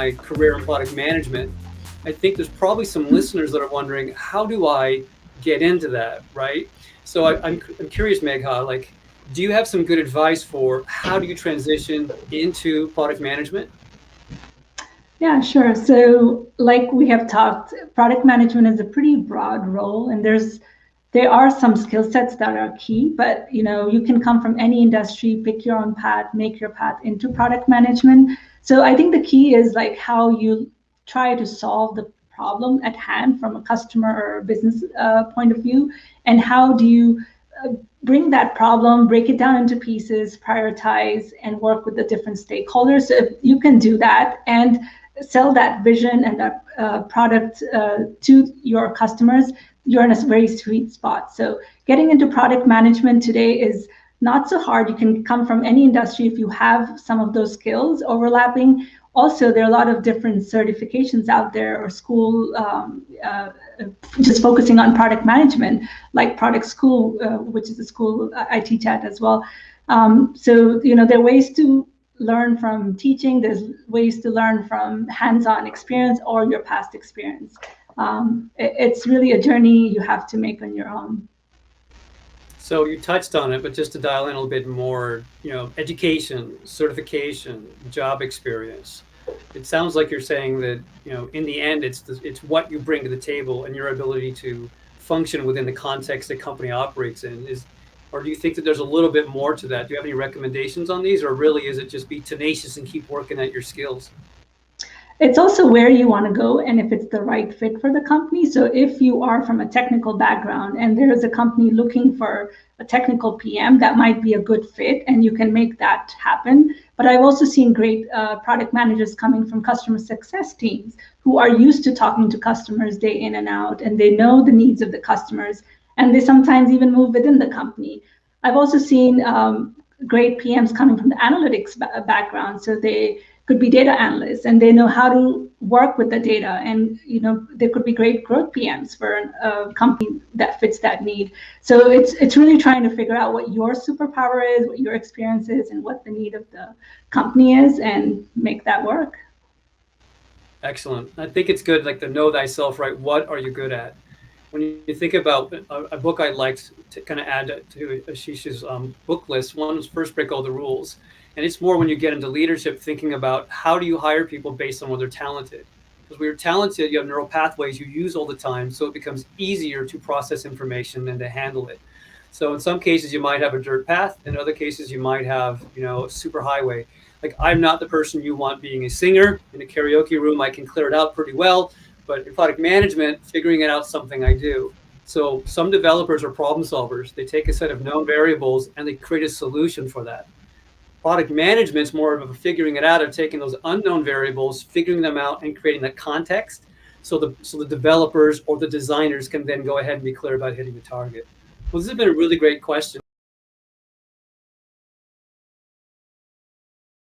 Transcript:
my career in product management, I think there's probably some listeners that are wondering, how do I get into that, right? So I'm curious, Megha, like, do you have some good advice for how do you transition into product management? Yeah, sure. So, like we have talked, product management is a pretty broad role, and there are some skill sets that are key, but you can come from any industry, pick your own path, make your path into product management. So I think the key is like how you try to solve the problem at hand from a customer or a business point of view, and how do you bring that problem, break it down into pieces, prioritize, and work with the different stakeholders. So if you can do that and sell that vision and that product to your customers, you're in a very sweet spot. So getting into product management today is not so hard. You can come from any industry if you have some of those skills overlapping. Also, there are a lot of different certifications out there or school just focusing on product management, like Product School, which is a school I teach at as well. So, there are ways to learn from teaching, there's ways to learn from hands-on experience or your past experience. It's really a journey you have to make on your own. So you touched on it, but just to dial in a little bit more, education, certification, job experience. It sounds like you're saying that, in the end, it's what you bring to the table and your ability to function within the context the company operates in. Or do you think that there's a little bit more to that? Do you have any recommendations on these, or really is it just be tenacious and keep working at your skills? It's also where you want to go and if it's the right fit for the company. So if you are from a technical background and there is a company looking for a technical PM, that might be a good fit and you can make that happen. But I've also seen great product managers coming from customer success teams who are used to talking to customers day in and out, and they know the needs of the customers, and they sometimes even move within the company. I've also seen great PMs coming from the analytics background. So they could be data analysts and they know how to work with the data. And there could be great growth PMs for a company that fits that need. So it's really trying to figure out what your superpower is, what your experience is, and what the need of the company is, and make that work. Excellent. I think it's good, like the know thyself, right? What are you good at? When you think about a book I liked to kind of add to Ashish's book list, one was First Break All the Rules. And it's more when you get into leadership, thinking about how do you hire people based on what they're talented. Because when you're talented, you have neural pathways you use all the time, so it becomes easier to process information and to handle it. So in some cases, you might have a dirt path. In other cases, you might have, a super highway. Like, I'm not the person you want being a singer in a karaoke room. I can clear it out pretty well. But in product management, figuring it out is something I do. So some developers are problem solvers. They take a set of known variables and they create a solution for that. Product management is more of a figuring it out, of taking those unknown variables, figuring them out, and creating the context so the developers or the designers can then go ahead and be clear about hitting the target. Well, this has been a really great question.